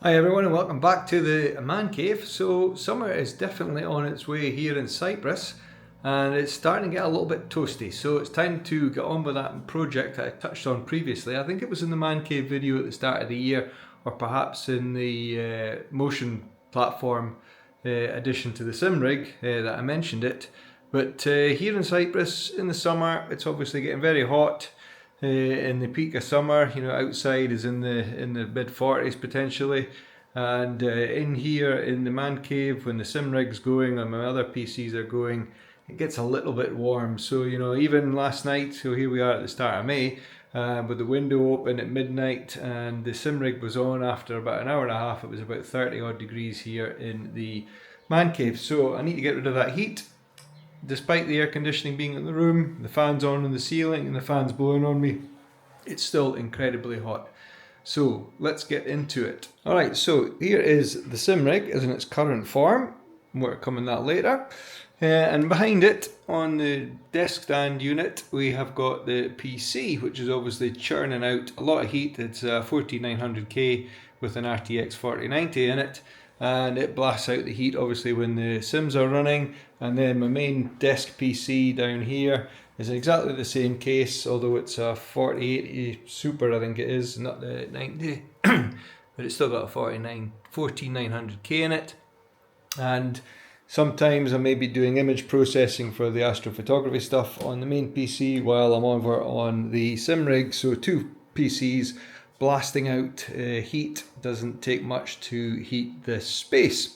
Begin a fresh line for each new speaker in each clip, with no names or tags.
Hi everyone and welcome back to the man cave. So summer is definitely on its way here in Cyprus and it's starting to get a little bit toasty, so it's time to get on with that project that I touched on previously. I think it was in the man cave video at the start of the year, or perhaps in the motion platform addition to the SimRig that I mentioned it. But here in Cyprus in the summer it's obviously getting very hot. In the peak of summer, you know, outside is in the mid 40s potentially, and in here in the man cave when the sim rig's going and my other PCs are going, it gets a little bit warm. So you know, even last night, so here we are at the start of May, with the window open at midnight and the sim rig was on. After about an hour and a half, it was about 30 odd degrees here in the man cave. So I need to get rid of that heat. Despite the air conditioning being in the room, the fan's on in the ceiling and the fan's blowing on me, it's still incredibly hot. So let's get into it. Alright, so here is the SimRig as in its current form. More coming that later. And behind it on the desk stand unit we have got the PC, which is obviously churning out a lot of heat. It's a 14900K with an RTX4090 in it, and it blasts out the heat obviously when the Sims are running. And then my main desk PC down here is exactly the same case, although it's a 4080 Super, I think it is, not the 90, but it's still got a 14900K in it. And sometimes I may be doing image processing for the astrophotography stuff on the main PC while I'm over on the SimRig, so two PCs blasting out heat doesn't take much to heat this space.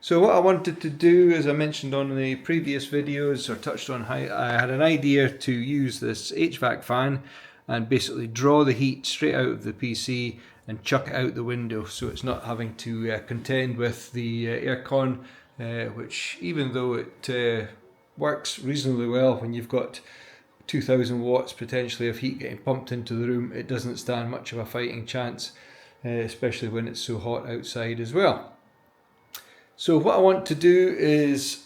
So what I wanted to do, as I mentioned on the previous videos, or touched on, I had an idea to use this HVAC fan and basically draw the heat straight out of the PC and chuck it out the window, so it's not having to contend with the aircon, which even though it works reasonably well when you've got 2000 watts potentially of heat getting pumped into the room, it doesn't stand much of a fighting chance, especially when it's so hot outside as well. So what I want to do is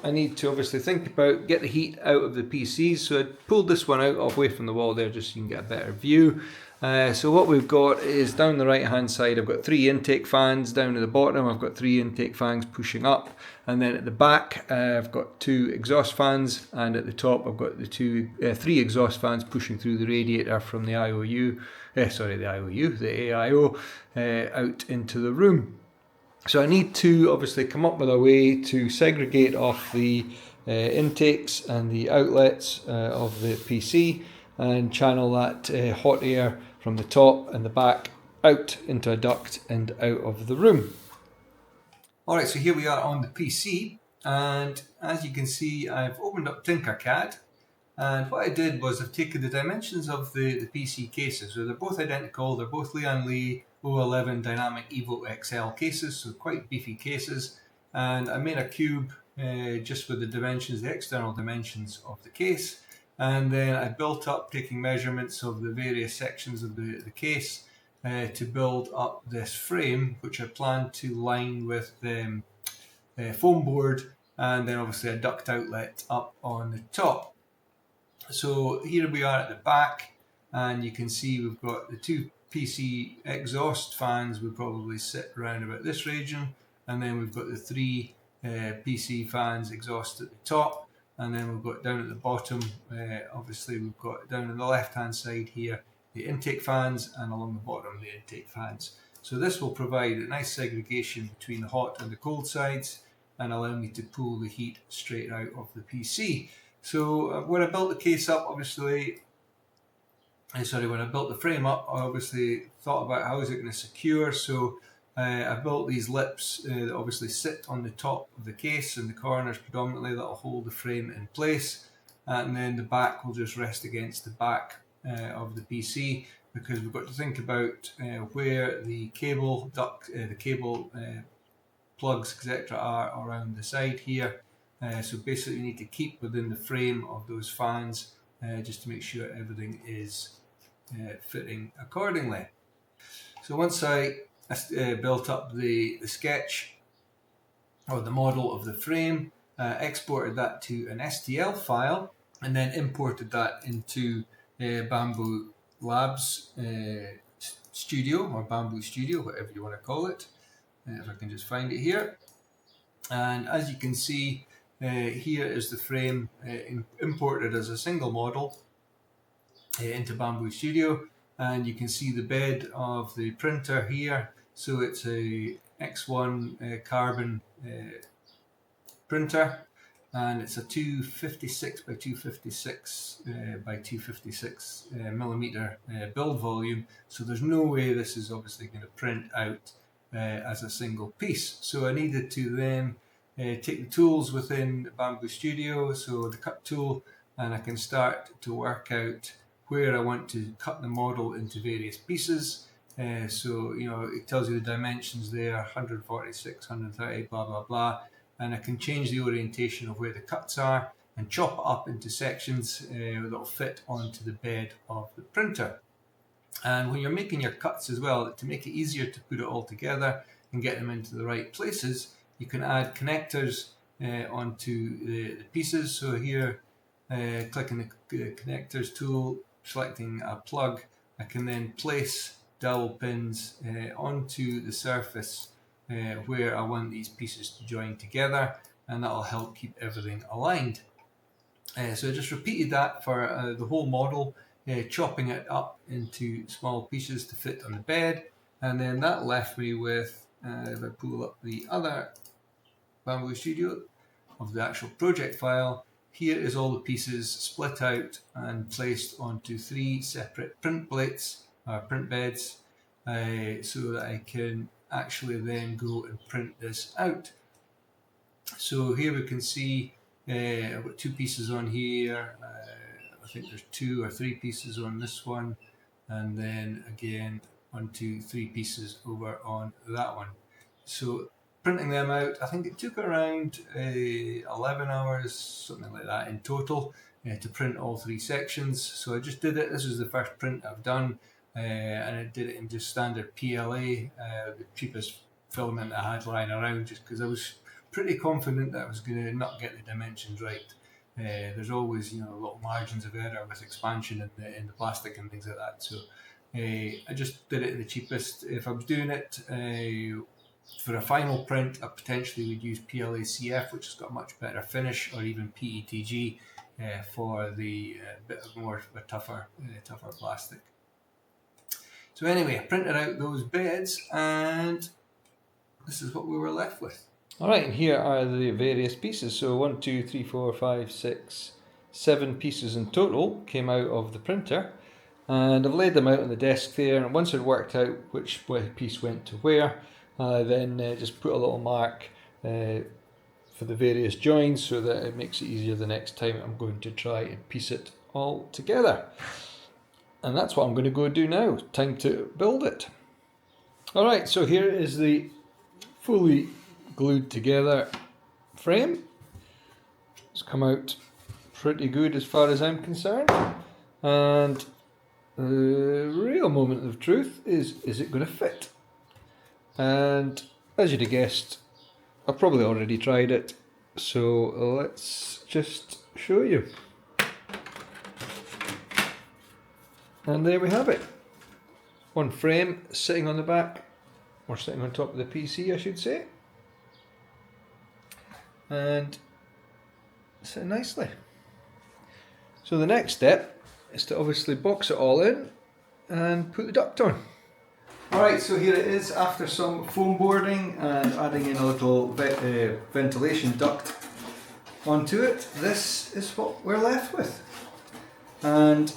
I need to obviously think about get the heat out of the PCs. So I pulled this one out away from the wall there just so you can get a better view. So what we've got is down the right hand side I've got three intake fans. Down at the bottom I've got three intake fans pushing up, and then at the back I've got two exhaust fans, and at the top I've got the three exhaust fans pushing through the radiator from the AIO out into the room. So I need to obviously come up with a way to segregate off the intakes and the outlets of the PC and channel that hot air from the top and the back out into a duct and out of the room. Alright, so here we are on the PC, and as you can see I've opened up Tinkercad, and what I did was I've taken the dimensions of the PC cases. So they're both identical, they're both Lian Li 011 Dynamic Evo XL cases, so quite beefy cases, and I made a cube just with the dimensions, the external dimensions of the case, and then I built up taking measurements of the various sections of the case to build up this frame, which I plan to line with the foam board, and then obviously a duct outlet up on the top. So here we are at the back, and you can see we've got the two PC exhaust fans would probably sit around about this region, and then we've got the three PC fans exhaust at the top, and then we've got down at the bottom, obviously we've got down on the left hand side here the intake fans, and along the bottom the intake fans. So this will provide a nice segregation between the hot and the cold sides and allow me to pull the heat straight out of the PC. So when I built the case up, when I built the frame up, I obviously thought about how is it going to secure. So I built these lips that obviously sit on the top of the case and the corners predominantly, that will hold the frame in place, and then the back will just rest against the back of the PC, because we've got to think about where the cable plugs etc are around the side here. So basically you need to keep within the frame of those fans just to make sure everything is fitting accordingly. So once I built up the sketch or the model of the frame, exported that to an STL file, and then imported that into Bamboo Labs Studio or Bamboo Studio, whatever you want to call it. If I can just find it here. And as you can see, here is the frame imported as a single model into Bamboo Studio, and you can see the bed of the printer here. So it's a X1 carbon printer, and it's a 256 by 256 by 256 millimeter build volume. So there's no way this is obviously going to print out as a single piece. So I needed to then take the tools within Bamboo Studio, so the cut tool, and I can start to work out where I want to cut the model into various pieces. So, you know, it tells you the dimensions there, 146, 130, blah, blah, blah. And I can change the orientation of where the cuts are and chop it up into sections that will fit onto the bed of the printer. And when you're making your cuts as well, to make it easier to put it all together and get them into the right places, you can add connectors onto the pieces. So here, clicking the connectors tool, selecting a plug, I can then place dowel pins onto the surface where I want these pieces to join together, and that will help keep everything aligned. So I just repeated that for the whole model, chopping it up into small pieces to fit on the bed, and then that left me with, if I pull up the other Bamboo Studio of the actual project file, here is all the pieces split out and placed onto 3 separate print plates or print beds, so that I can actually then go and print this out. So here we can see I've got 2 pieces on here. I think there's 2 or 3 pieces on this one, and then again 1, 2, 3 pieces over on that one. So printing them out, I think it took around 11 hours, something like that in total, to print all 3 sections. So I just did it. This was the first print I've done, and I did it in just standard PLA, the cheapest filament I had lying around, just because I was pretty confident that I was going to not get the dimensions right. There's always, you know, little margins of error with expansion in the plastic and things like that. So I just did it in the cheapest. If I was doing it for a final print, I potentially would use PLA CF, which has got a much better finish, or even PETG for the bit more of a tougher plastic. So anyway, I printed out those beds, and this is what we were left with. Alright, and here are the various pieces. So 1, 2, 3, 4, 5, 6, 7 pieces in total came out of the printer, and I've laid them out on the desk there, and once I'd worked out which piece went to where, I then just put a little mark for the various joins so that it makes it easier the next time I'm going to try and piece it all together. And that's what I'm going to go do now. Time to build it. Alright, so here is the fully glued together frame. It's come out pretty good as far as I'm concerned. And the real moment of truth is it going to fit? And as you'd have guessed, I've probably already tried it, so let's just show you. And there we have it. One frame sitting on the back, or sitting on top of the PC I should say. And sitting nicely. So the next step is to obviously box it all in and put the duct on. Alright, so here it is after some foam boarding and adding in a little ventilation duct onto it. This is what we're left with. And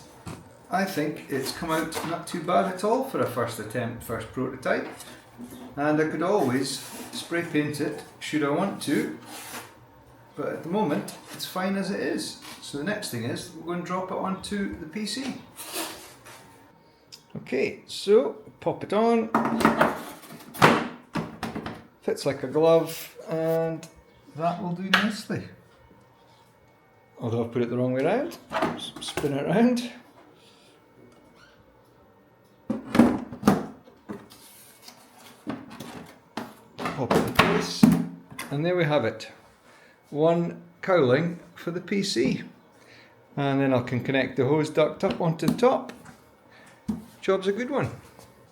I think it's come out not too bad at all for a first attempt, first prototype. And I could always spray paint it should I want to, but at the moment it's fine as it is. So the next thing is we're going to drop it onto the PC. Okay, so pop it on, fits like a glove, and that will do nicely. Although I've put it the wrong way around, spin it around. Pop it in place, and there we have it. One cowling for the PC. And then I can connect the hose duct up onto the top. Job's a good one.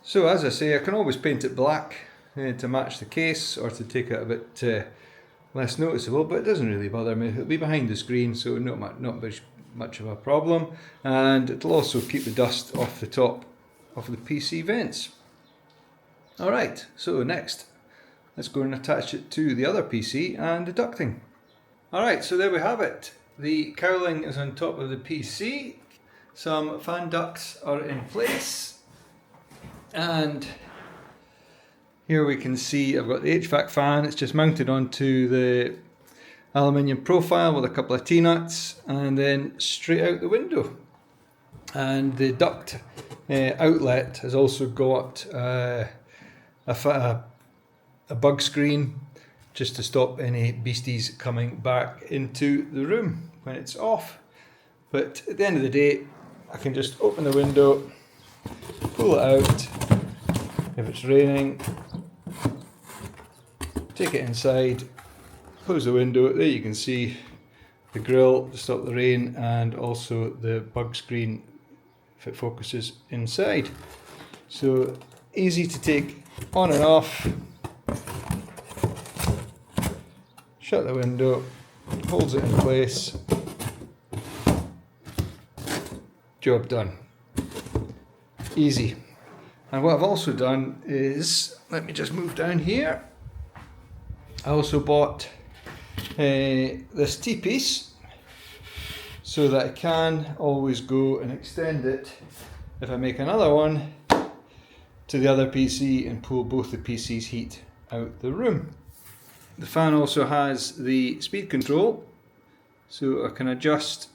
So as I say, I can always paint it black to match the case or to take it a bit less noticeable, but it doesn't really bother me. It'll be behind the screen, so not much of a problem, and it'll also keep the dust off the top of the PC vents. Alright, so next let's go and attach it to the other PC and the ducting. Alright, so there we have it. The cowling is on top of the PC, some fan ducts are in place, and here we can see I've got the HVAC fan. It's just mounted onto the aluminium profile with a couple of T-nuts and then straight out the window. And the duct outlet has also got a bug screen just to stop any beasties coming back into the room when it's off. But at the end of the day, I can just open the window, pull it out if it's raining, take it inside, close the window. There you can see the grill to stop the rain and also the bug screen if it focuses inside. So easy to take on and off. Shut the window, holds it in place. Job done. Easy. And what I've also done is, let me just move down here. I also bought this T-piece so that I can always go and extend it if I make another one to the other PC and pull both the PC's heat out the room. The fan also has the speed control, so I can adjust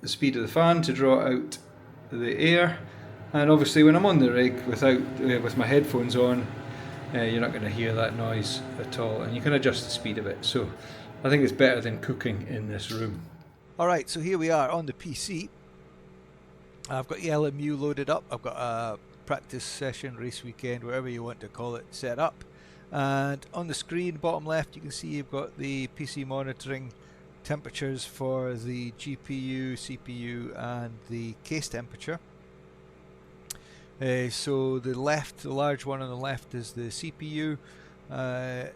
the speed of the fan to draw out the air, and obviously when I'm on the rig with my headphones on, you're not going to hear that noise at all, and you can adjust the speed of it, so I think it's better than cooking in this room. Alright, so here we are on the PC. I've got the LMU loaded up, I've got a practice session, race weekend, whatever you want to call it, set up. And on the screen, bottom left, you can see you've got the PC monitoring temperatures for the GPU, CPU and the case temperature. So the large one on the left is the CPU, the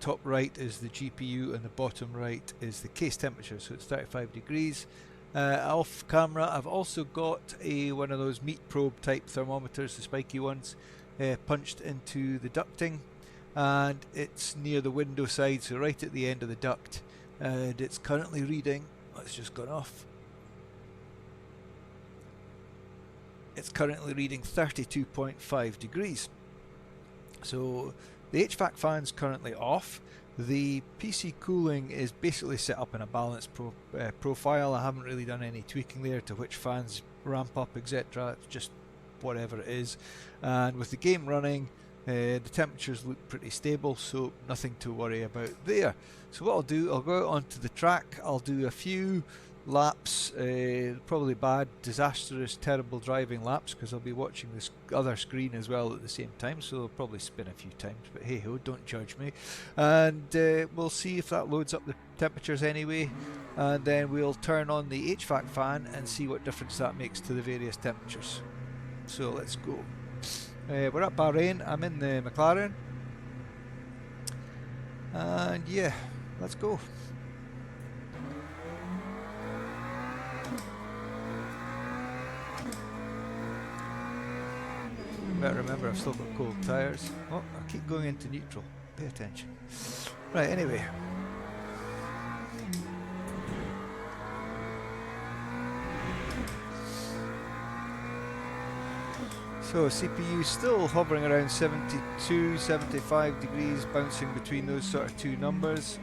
top right is the GPU and the bottom right is the case temperature, so it's 35 degrees. Off camera I've also got one of those meat probe type thermometers, the spiky ones, punched into the ducting, and it's near the window side, so right at the end of the duct, and it's currently reading, it's just gone off, it's currently reading 32.5 degrees. So the HVAC fan's currently off. The PC cooling is basically set up in a balanced profile. I haven't really done any tweaking there to which fans ramp up, etc. It's just whatever it is. And with the game running, the temperatures look pretty stable, so nothing to worry about there. So what I'll do, I'll go out onto the track, I'll do a few laps, probably bad, disastrous, terrible driving laps, because I'll be watching this other screen as well at the same time, so I'll probably spin a few times, but hey ho, don't judge me. And we'll see if that loads up the temperatures anyway, and then we'll turn on the HVAC fan and see what difference that makes to the various temperatures. So let's go. We're at Bahrain, I'm in the McLaren, and yeah, let's go. Better remember I've still got cold tyres. Oh, I keep going into neutral. Pay attention. Right, anyway. So CPU still hovering around 72, 75 degrees, bouncing between those sort of two numbers.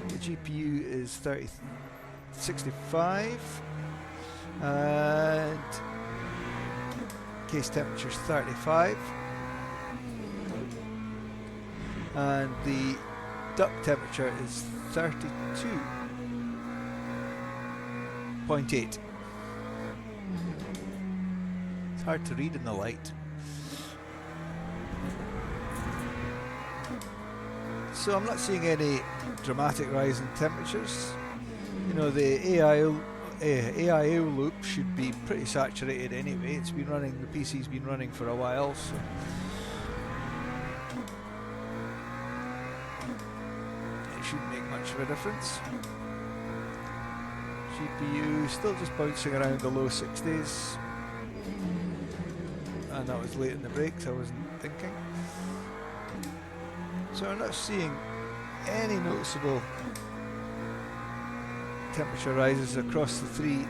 The GPU is 65 and case temperature is 35, and the duct temperature is 32.8. It's hard to read in the light. So I'm not seeing any dramatic rise in temperatures. You know, the
AIO loop should be pretty saturated anyway. It's been running, the PC's been running for a while, so it shouldn't make much of a difference. GPU still just bouncing around the low 60s, and that was late in the breaks, I wasn't thinking. So I'm not seeing any noticeable temperature rises across the three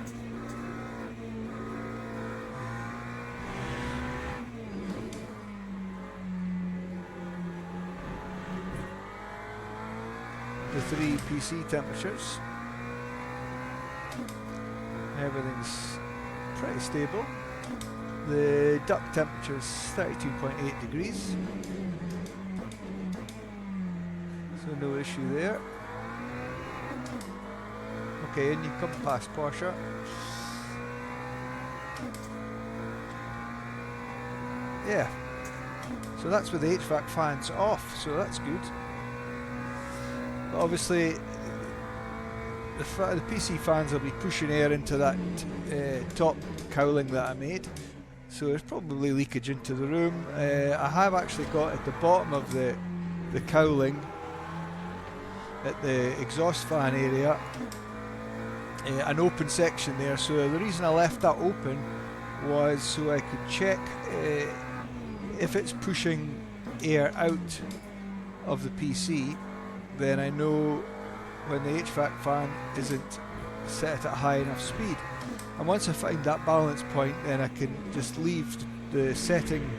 PC temperatures. Everything's pretty stable. The duct temperature is 32.8 degrees, so no issue there. Okay, and you come past Porsche. Yeah, so that's with the HVAC fans off, so that's good. But obviously the PC fans will be pushing air into that top cowling that I made, so there's probably leakage into the room. I have actually got at the bottom of the cowling at the exhaust fan area an open section there, so the reason I left that open was so I could check if it's pushing air out of the PC, then I know when the HVAC fan isn't set at a high enough speed. And once I find that balance point, then I can just leave the setting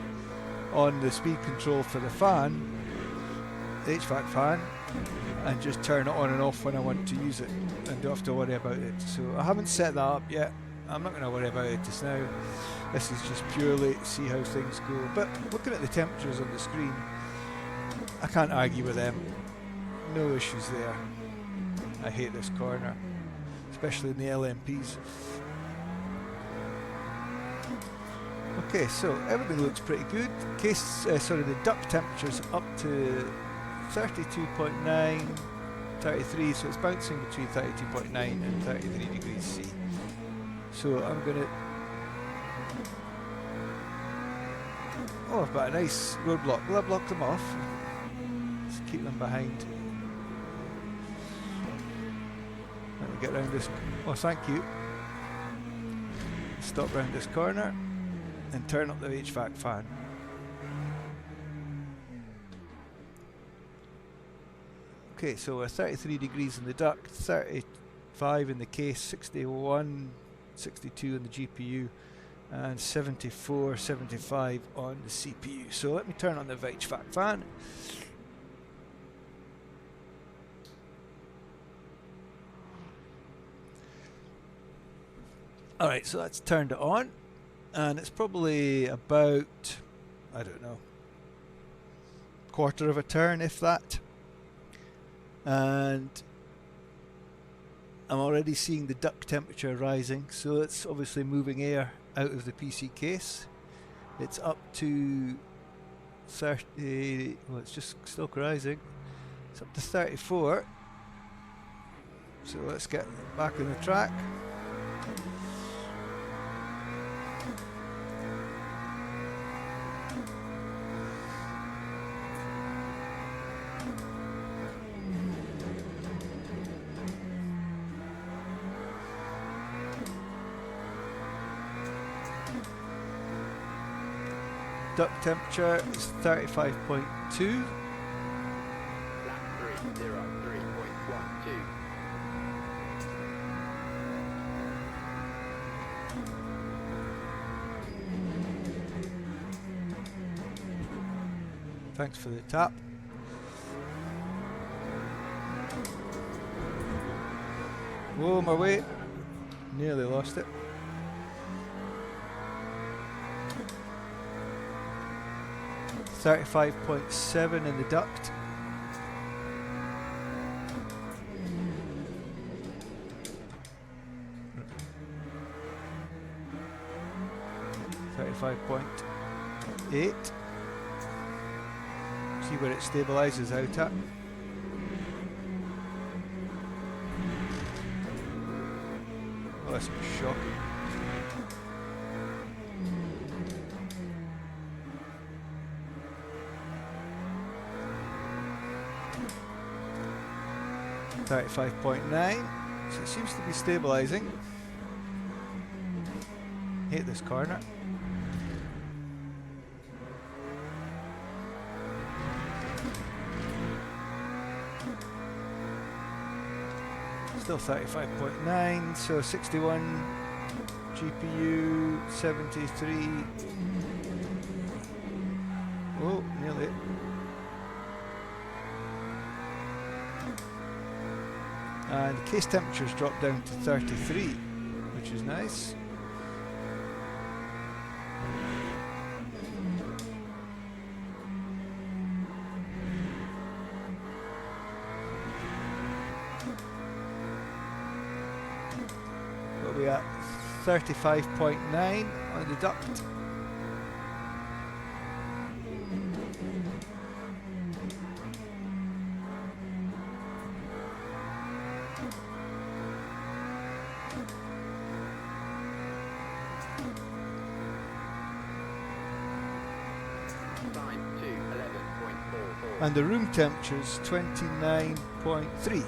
on the speed control for the fan, the HVAC fan, and just turn it on and off when I want to use it, and don't have to worry about it. So I haven't set that up yet. I'm not going to worry about it just now. This is just purely to see how things go. But looking at the temperatures on the screen, I can't argue with them. No issues there. I hate this corner, especially in the LMPs. Okay, so everything looks pretty good. The duct temperature's up to 32.9, 33, so it's bouncing between 32.9 and 33 degrees C. So I'm gonna... Oh, I've got a nice roadblock. Will I block them off? Just keep them behind. Let me get round this... Oh, thank you. Stop round this corner and turn up the HVAC fan. Okay, so we're 33 degrees in the duct, 35 in the case, 61, 62 in the GPU, and 74, 75 on the CPU. So let me turn on the HVAC fan. Alright, so that's turned it on, and it's probably about, I don't know, quarter of a turn, if that. And I'm already seeing the duct temperature rising, so it's obviously moving air out of the PC case. It's up to 30, well, it's just still rising. It's up to 34. So let's get back on the track. Duct temperature is 35.2.
Lap 303.12.
Thanks for the tap. Whoa, my way. Nearly lost it. .7 in the duct. .8. See where it stabilizes out at. Oh, that's shocking. .9, so it seems to be stabilising. Hate this corner. Still 35.9, so 61 GPU, 73. Oh, nearly. And the case temperature's dropped down to 33, which is nice. What are we at? 35.9 on the duct. And the room temperature is 29.3.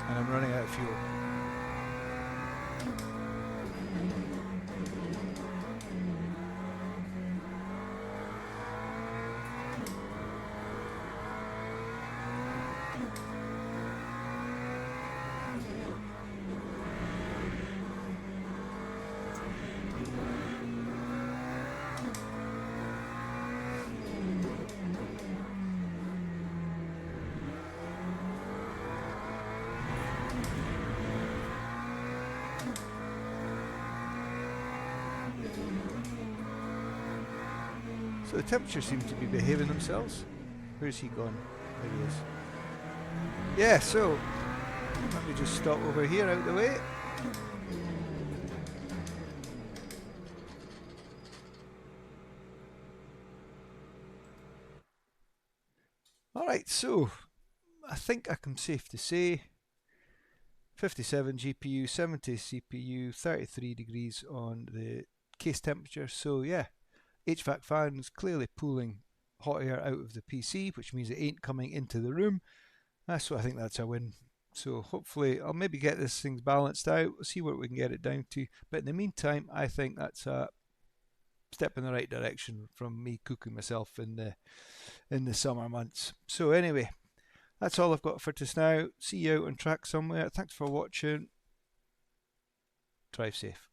And I'm running out of fuel. So the temperatures seem to be behaving themselves. Where's he gone? There he is. Yeah, so let me just stop over here out of the way. Alright, so I think I can safe to say 57 GPU, 70 CPU, 33 degrees on the case temperature. So yeah, HVAC fans clearly pulling hot air out of the PC, which means it ain't coming into the room. So I think that's a win. So hopefully I'll maybe get this thing balanced out. We'll see what we can get it down to. But in the meantime, I think that's a step in the right direction from me cooking myself in the summer months. So anyway, that's all I've got for just now. See you out on track somewhere. Thanks for watching. Drive safe.